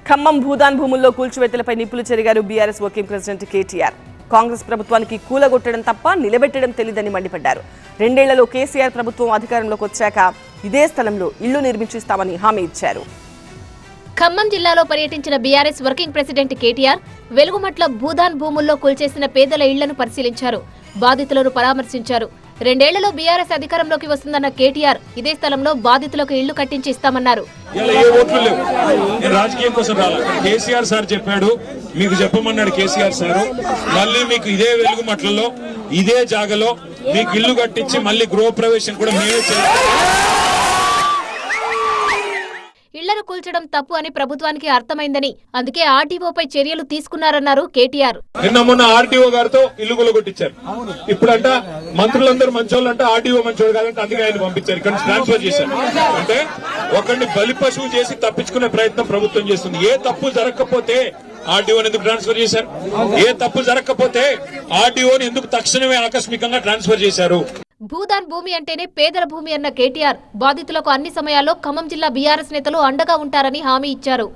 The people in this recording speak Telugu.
ఖమ్మం భూదాన్ భూముల్లో కూల్చివేతలపై నిప్పులు చెరిగారు BRS working president KTR. Congress ప్రభుత్వానికి కూలగొట్టడం తప్ప నిలబెట్టడం తెలియదని మండిపడ్డారు. 2 ఏళ్లలో కేసీఆర్ ప్రభుత్వం అధికారంలోకి వచ్చాక ఇదే స్థలంలో ఇళ్లు నిర్మించిస్తామని హామీ ఇచ్చారు. ఖమ్మం జిల్లాలో పర్యటించిన BRS working president KTR Velugumatla Bhoodan భూముల్లో కూల్చేసిన పేదల ఇళ్లను పరిశీలించారు. బాధితులను పరామర్శించారు. 2 ఏళ్లలో బీఆర్ఎస్ అధికారంలోకి వస్తుందన్న కేటీఆర్ ఇదే స్థలంలో బాధితులకు ఇళ్లు కట్టించి ఇస్తామన్నారు. రాజకీయం కోసం రాలా, కేసీఆర్ సార్ చెప్పాడు, మీకు చెప్పమన్నాడు కేసీఆర్ సార్. మళ్ళీ మీకు ఇదే వెలుగుమట్లలో ఇదే జాగలో మీకు ఇల్లు కట్టించి మళ్ళీ గృహప్రవేశం కూడా మేమే చేస్తాం. ఇళ్లను కూల్చడం తప్పు అని ప్రభుత్వానికి అర్థమైందని అందుకే ఆర్టీఓపై చర్యలు తీసుకున్నారన్నారు కేటీఆర్. నిన్న మొన్న ఆర్టీఓ గారితో ఇల్లు కొట్టించారు. ఇప్పుడంట మంత్రులందరూ మంచోళ్ళంట, ఆర్టీఓ మంచోడు కాదంటే అందుకే ఆయన పంపించారు, ఇక్కడ ట్రాన్స్ఫర్ చేశారు. అంటే ఒకరిని బలిపశువు చేసి తప్పించుకునే ప్రయత్నం ప్రభుత్వం చేస్తుంది. ఏ తప్పు జరగకపోతే ఆర్టీఓని ఎందుకు ట్రాన్స్ఫర్ చేశారు? ఏ తప్పు జరగకపోతే ఆర్టీఓని ఎందుకు తక్షణమే ఆకస్మికంగా ట్రాన్స్ఫర్ చేశారు? భూదాన్ భూమి అంటేనే పేదల భూమి అన్న కేటీఆర్ బాధితులకు అన్ని సమయాల్లో ఖమ్మం జిల్లా బీఆర్ఎస్ నేతలు అండగా ఉంటారని హామీ ఇచ్చారు.